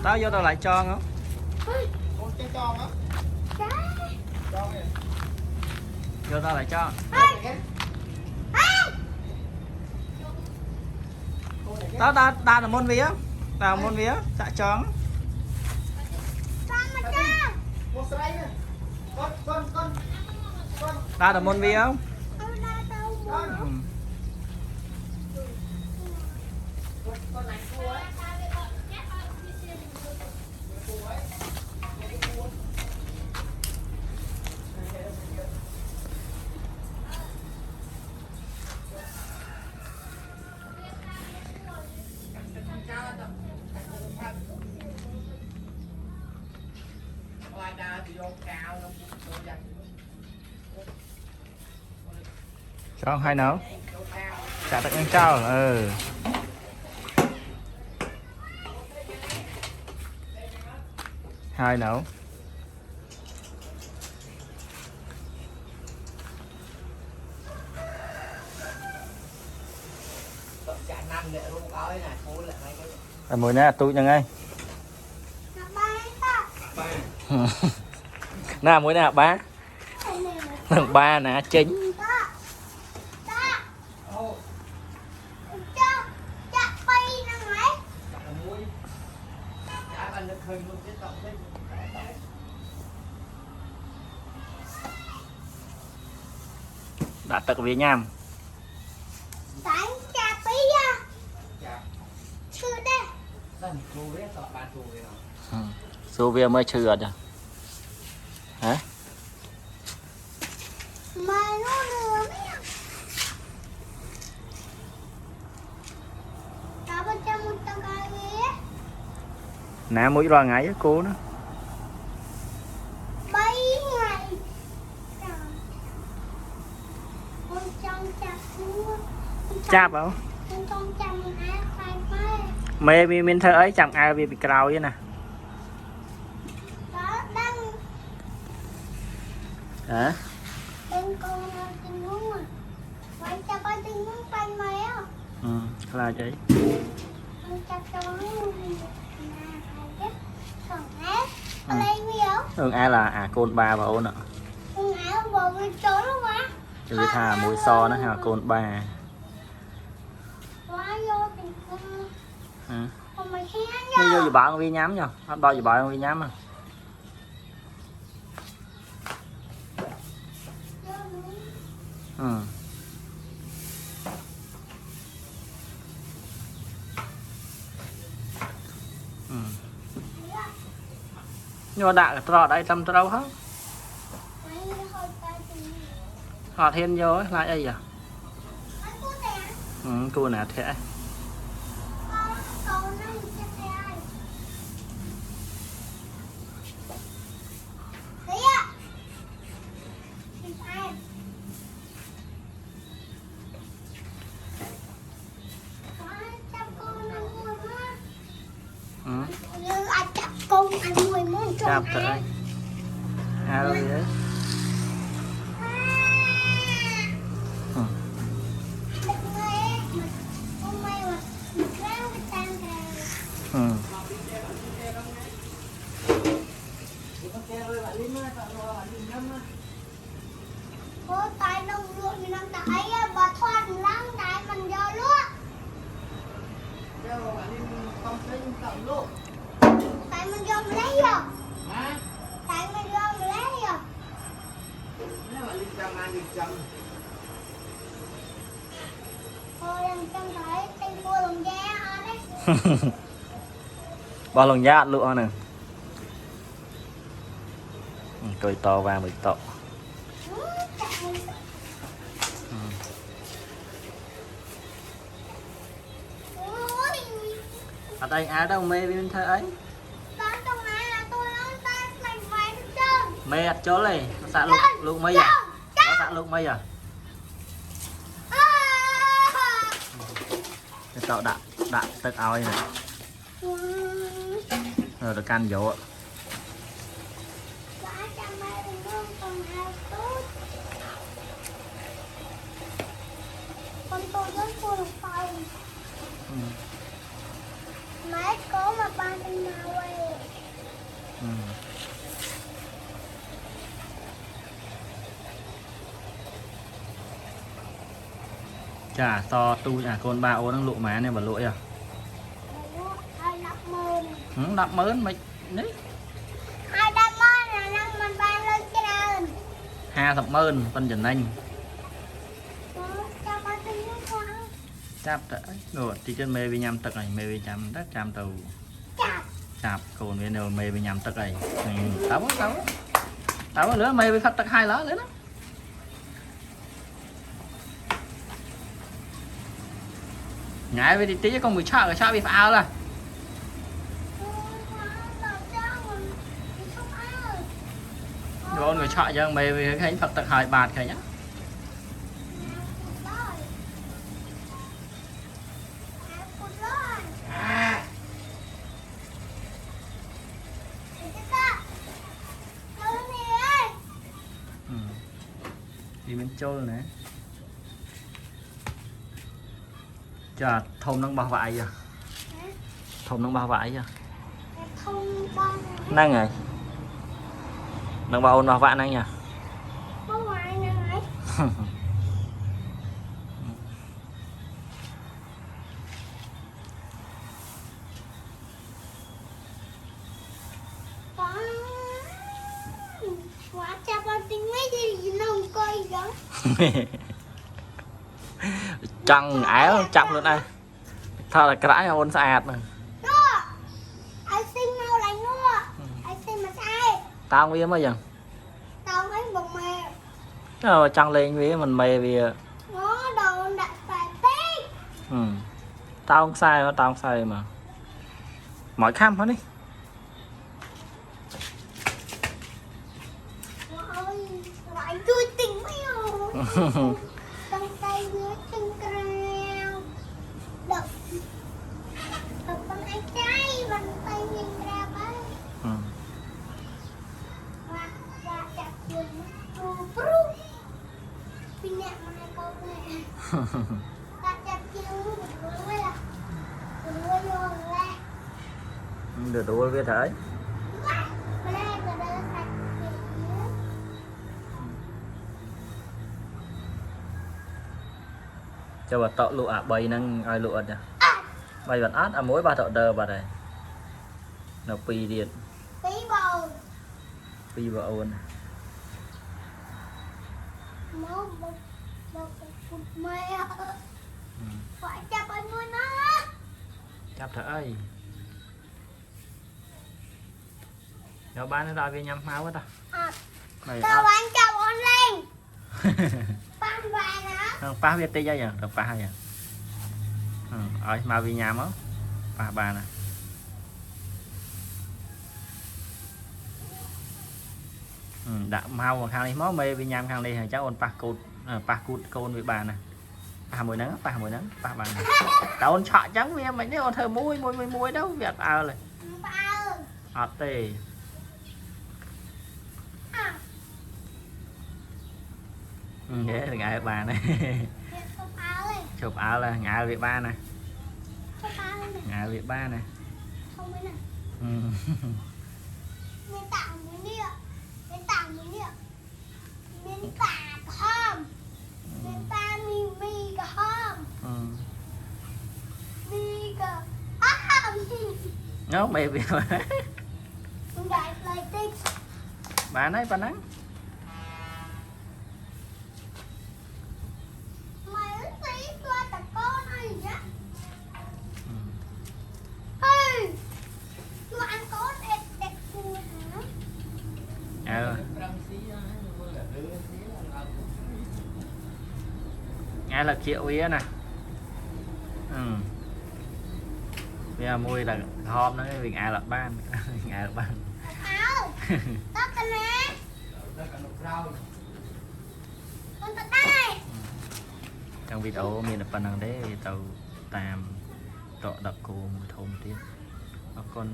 Tao vô tao lại cho không? Con cho hả? Cho nè. Vô tao lại cho. Tao là môn vía. Tao môn vía, dạ cho. Một sợi nè. Con. Tao là môn vía không? Con. Ừ. Con này cua ấy. Cho hai nấu. Chả tao ăn trao. Ừ. Hai nấu. Mùi nè tụi nhận ngay. Nè mùi nè ba. Ba nè chính. Đã tật Việt Nam. Số về mới chưa được. Hả? Nè mũi ra ngày với cô đó. Chạp không? Mê mình thơ ấy chẳng ai bị cào vậy nè. Hả? Ừ, là vậy. Ừ, ai là côn ba và ôn ạ. Chứ thà mũi so nó hả côn ba. Đi vô gì bảo con vi nhắm nha, bao gì bảo con vi nhắm à. Ừ. Ừ. Nhưng mà đã trò đây tâm trâu hết. Họ thiên vô ấy, lại đây à. Ừ, cô nè thế. Ừ. Chạp tới. Đâu gì đấy. Ừ. Ừ. Tại nông ruộng thì nông tại bà thoát lắm tại mình vô luôn. Tại mình vô mình lấy vô. Tại mình vô mình lấy vô. Thôi em chân thấy tên cua lồng da hơn đấy. Bao lần giá lụa nè. Cười to và mười to. Ở đây ai đâu mê bên thơ ấy. Mê ạt chó này, nó xạ lục mây à? Nó xạ lục mây à? Cái tao đạn tất áo này. Rồi được can dấu ạ. Con tôi rất vui được phòng. Mấy có mà ba trên nào vậy? chà to tu con ba ô đang lụa má này mà lụa à hai đắp mơn đập mớn mày đấy 2 đắp mơn là năng mình ban lên trên 50 mơn phân trần anh cho ba tin nước khoáng chạp đấy rồi thì chân mê với nhằm tật này mê với chăm đất chăm tàu chặt chạp còn bên đầu mê với nhằm tật này táo nữa mê với phát tật 2 lá nữa đó ngại với tí con bị sợ bị phao là rồi người sợ cho mê với thấy Phật tật 2 bạt kìa nhá đi bên trôi này chà thôn nó bao vải giờ thôn nó bao vải giờ năng rồi nó bao nó vải năng nhỉ quá cha con tính mấy gì nông coi đó trăng áo chậm luôn đây thôi là cái ôn sạch này ai xin mau lại nữa ai xin mà sai tao không biết mấy giờ tao mấy bụng mè trăng lên với mình mê vì nó đồ đặt phải tết tao không sai mà mọi khăm hết đi lại chui tỉnh mấy hồ trong tay dưới chân kèo đập bằng ai trái bằng tay nhìn ra bấy và chặt chừng nó pin nè mà hai con nè ta chặt chừng nó mới là nó vô ra được đủ biết thấy cho bà tọ lụa bay năng ai lụa nha bay vật át mối ba thợ đờ bà này nó pi điện pi bầu ôn phải chặt anh nuôi nó chặt thở ơi nó bán nó đòi về nhắm máu quá ta tao bán chồng on lên bán vài nữa ba biết tê giờ được ba hay ở mà vì nhà máu ba nè đã mau khang đi máu mê vì nhám khang đi cháu ôn pa cút con với bà nè ba mùi nắng ba bà nè tao ôn chọn trắng vì mấy đứa ôn thơ muối đâu việc rồi ọt tê thế là ngại bà này chụp áo là ngại việc ba nè ngại việc ba nè miếng tảng miếng địa miếng tảng miếng địa miếng tả thơm miếng ta mi cả thơm mi cả nó mẹ việc đại lời tích bà nói bà nắng mày ức tí qua cả con này nhá ê tôi ăn có đẹp cua hả nghe là triệu ý nè bây giờ mùi là hôm nó việc ai là ban ai là ban áo tóc cái nè con tật đây trong video mình là phần năng đấy tàu tàm trọ đặc cô một thôn tiếng con